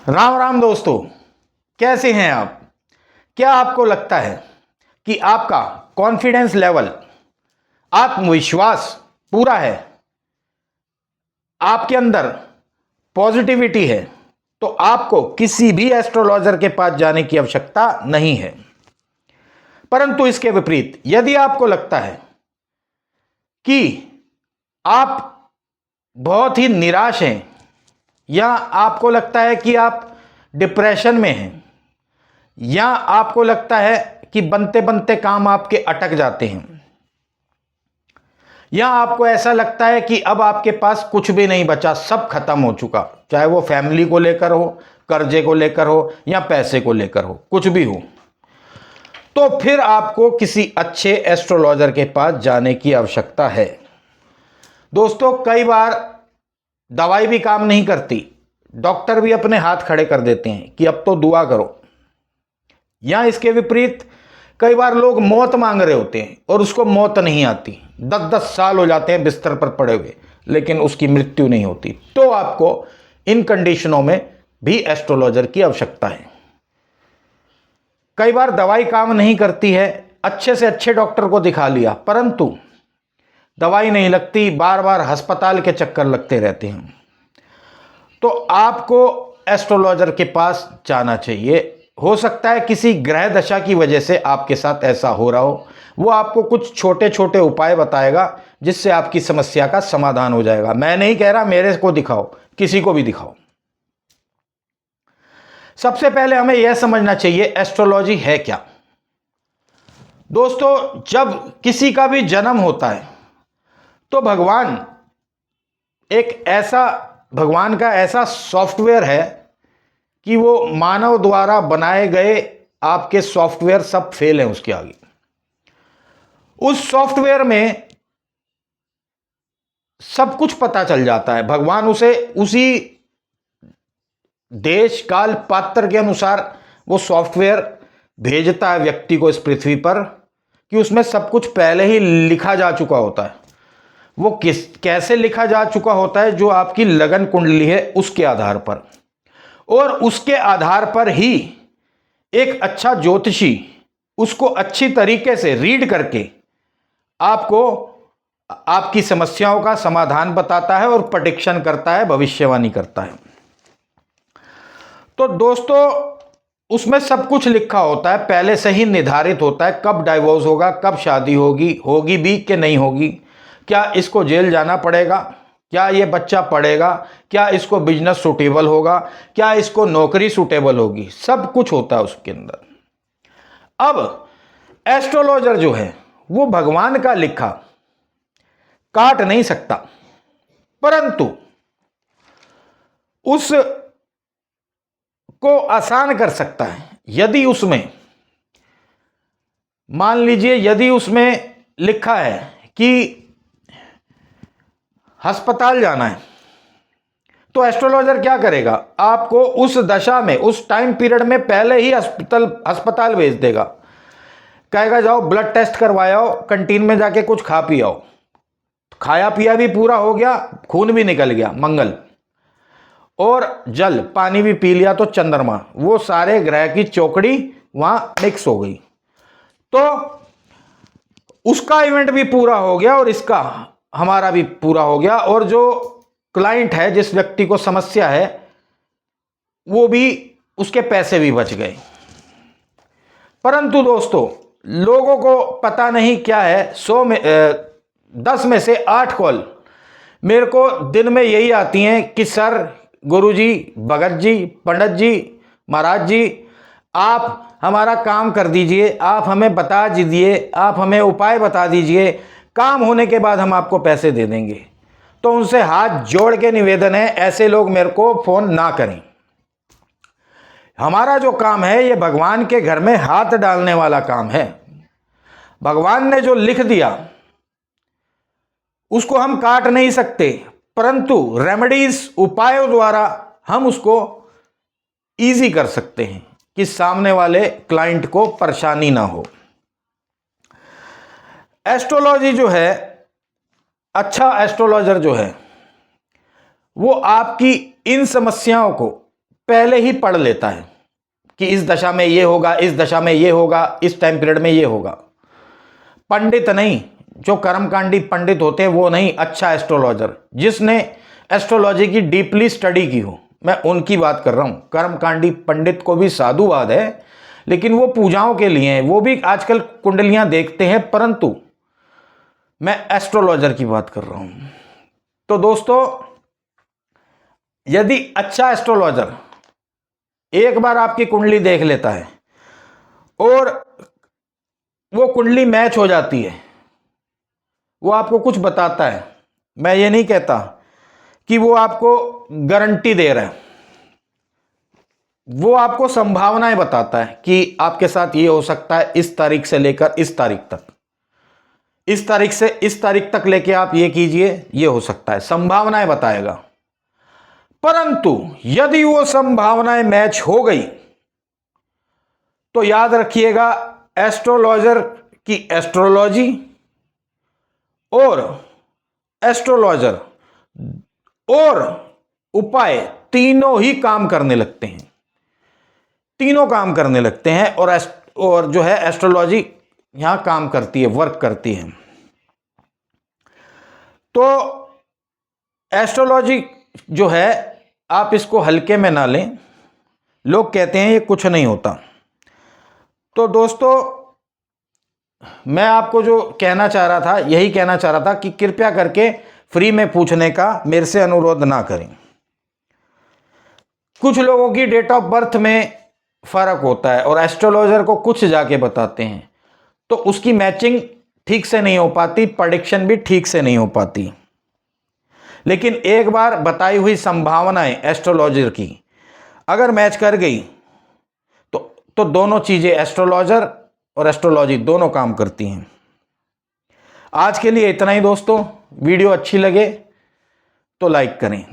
राम राम दोस्तों, कैसे हैं आप। क्या आपको लगता है कि आपका कॉन्फिडेंस लेवल, आत्मविश्वास पूरा है, आपके अंदर पॉजिटिविटी है, तो आपको किसी भी एस्ट्रोलॉजर के पास जाने की आवश्यकता नहीं है। परंतु इसके विपरीत यदि आपको लगता है कि आप बहुत ही निराश हैं या आपको लगता है कि आप डिप्रेशन में हैं या आपको लगता है कि बनते बनते काम आपके अटक जाते हैं या आपको ऐसा लगता है कि अब आपके पास कुछ भी नहीं बचा, सब खत्म हो चुका, चाहे वो फैमिली को लेकर हो, कर्जे को लेकर हो या पैसे को लेकर हो, कुछ भी हो, तो फिर आपको किसी अच्छे एस्ट्रोलॉजर के पास जाने की आवश्यकता है। दोस्तों, कई बार दवाई भी काम नहीं करती, डॉक्टर भी अपने हाथ खड़े कर देते हैं कि अब तो दुआ करो। या इसके विपरीत कई बार लोग मौत मांग रहे होते हैं और उसको मौत नहीं आती, 10-10 साल हो जाते हैं बिस्तर पर पड़े हुए, लेकिन उसकी मृत्यु नहीं होती। तो आपको इन कंडीशनों में भी एस्ट्रोलॉजर की आवश्यकता है। कई बार दवाई काम नहीं करती है, अच्छे से अच्छे डॉक्टर को दिखा लिया, परंतु दवाई नहीं लगती, बार बार अस्पताल के चक्कर लगते रहते हैं, तो आपको एस्ट्रोलॉजर के पास जाना चाहिए। हो सकता है किसी ग्रह दशा की वजह से आपके साथ ऐसा हो रहा हो, वो आपको कुछ छोटे छोटे उपाय बताएगा जिससे आपकी समस्या का समाधान हो जाएगा। मैं नहीं कह रहा मेरे को दिखाओ, किसी को भी दिखाओ। सबसे पहले हमें यह समझना चाहिए एस्ट्रोलॉजी है क्या। दोस्तों, जब किसी का भी जन्म होता है तो भगवान का ऐसा सॉफ्टवेयर है कि वो मानव द्वारा बनाए गए आपके सॉफ्टवेयर सब फेल हैं उसके आगे। उस सॉफ्टवेयर में सब कुछ पता चल जाता है। भगवान उसे उसी देश काल पात्र के अनुसार वो सॉफ्टवेयर भेजता है व्यक्ति को इस पृथ्वी पर, कि उसमें सब कुछ पहले ही लिखा जा चुका होता है। वो कैसे लिखा जा चुका होता है, जो आपकी लगन कुंडली है उसके आधार पर, और उसके आधार पर ही एक अच्छा ज्योतिषी उसको अच्छी तरीके से रीड करके आपको आपकी समस्याओं का समाधान बताता है और प्रेडिक्शन करता है, भविष्यवाणी करता है। तो दोस्तों, उसमें सब कुछ लिखा होता है, पहले से ही निर्धारित होता है कब डाइवोर्स होगा, कब शादी होगी भी कि नहीं होगी, क्या इसको जेल जाना पड़ेगा, क्या ये बच्चा पढ़ेगा, क्या इसको बिजनेस सूटेबल होगा, क्या इसको नौकरी सूटेबल होगी, सब कुछ होता है उसके अंदर। अब एस्ट्रोलॉजर जो है वो भगवान का लिखा काट नहीं सकता, परंतु उस को आसान कर सकता है। यदि उसमें मान लीजिए, यदि उसमें लिखा है कि अस्पताल जाना है, तो एस्ट्रोलॉजर क्या करेगा, आपको उस दशा में, उस टाइम पीरियड में पहले ही अस्पताल भेज देगा। कहेगा जाओ ब्लड टेस्ट करवाओ, कैंटीन में जाके कुछ खा पियाओ, खाया पिया भी पूरा हो गया, खून भी निकल गया, मंगल, और जल पानी भी पी लिया तो चंद्रमा, वो सारे ग्रह की चौकड़ी वहां मिक्स हो गई, तो उसका इवेंट भी पूरा हो गया और इसका हमारा भी पूरा हो गया, और जो क्लाइंट है, जिस व्यक्ति को समस्या है, वो भी, उसके पैसे भी बच गए। परंतु दोस्तों, लोगों को पता नहीं क्या है, 10 में से 8 कॉल मेरे को दिन में यही आती हैं कि सर, गुरुजी, भगत जी, पंडित जी, महाराज जी, आप हमारा काम कर दीजिए, आप हमें बता दीजिए, आप हमें उपाय बता दीजिए, काम होने के बाद हम आपको पैसे दे देंगे। तो उनसे हाथ जोड़ के निवेदन है, ऐसे लोग मेरे को फोन ना करें। हमारा जो काम है ये भगवान के घर में हाथ डालने वाला काम है। भगवान ने जो लिख दिया उसको हम काट नहीं सकते, परंतु रेमेडीज, उपायों द्वारा हम उसको इजी कर सकते हैं कि सामने वाले क्लाइंट को परेशानी ना हो। एस्ट्रोलॉजी जो है, अच्छा एस्ट्रोलॉजर जो है, वो आपकी इन समस्याओं को पहले ही पढ़ लेता है कि इस दशा में ये होगा, इस दशा में ये होगा, इस टाइम पीरियड में ये होगा। पंडित नहीं, जो कर्मकांडी पंडित होते हैं वो नहीं, अच्छा एस्ट्रोलॉजर जिसने एस्ट्रोलॉजी की डीपली स्टडी की हो, मैं उनकी बात कर रहा हूं। कर्मकांडी पंडित को भी साधुवाद है, लेकिन वो पूजाओं के लिए हैं, वो भी आजकल कुंडलियां देखते हैं, परंतु मैं एस्ट्रोलॉजर की बात कर रहा हूं। तो दोस्तों, यदि अच्छा एस्ट्रोलॉजर एक बार आपकी कुंडली देख लेता है और वो कुंडली मैच हो जाती है, वो आपको कुछ बताता है, मैं ये नहीं कहता कि वो आपको गारंटी दे रहा है, वो आपको संभावनाएं बताता है कि आपके साथ ये हो सकता है इस तारीख से लेकर इस तारीख तक, इस तारीख से इस तारीख तक लेके आप ये कीजिए, ये हो सकता है, संभावनाएं बताएगा। परंतु यदि वो संभावनाएं मैच हो गई तो याद रखिएगा, एस्ट्रोलॉजर की एस्ट्रोलॉजी और एस्ट्रोलॉजर और उपाय तीनों ही काम करने लगते हैं, तीनों काम करने लगते हैं। और जो है एस्ट्रोलॉजी यहां काम करती है, वर्क करती है। तो एस्ट्रोलॉजी जो है, आप इसको हल्के में ना लें। लोग कहते हैं ये कुछ नहीं होता। तो दोस्तों, मैं आपको जो कहना चाह रहा था, यही कहना चाह रहा था कि कृपया करके फ्री में पूछने का मेरे से अनुरोध ना करें। कुछ लोगों की डेट ऑफ बर्थ में फर्क होता है और एस्ट्रोलॉजर को कुछ जाके बताते हैं, तो उसकी मैचिंग ठीक से नहीं हो पाती, प्रेडिक्शन भी ठीक से नहीं हो पाती। लेकिन एक बार बताई हुई संभावनाएं एस्ट्रोलॉजर की अगर मैच कर गई तो दोनों चीजें, एस्ट्रोलॉजर और एस्ट्रोलॉजी दोनों काम करती हैं। आज के लिए इतना ही दोस्तों। वीडियो अच्छी लगे तो लाइक करें।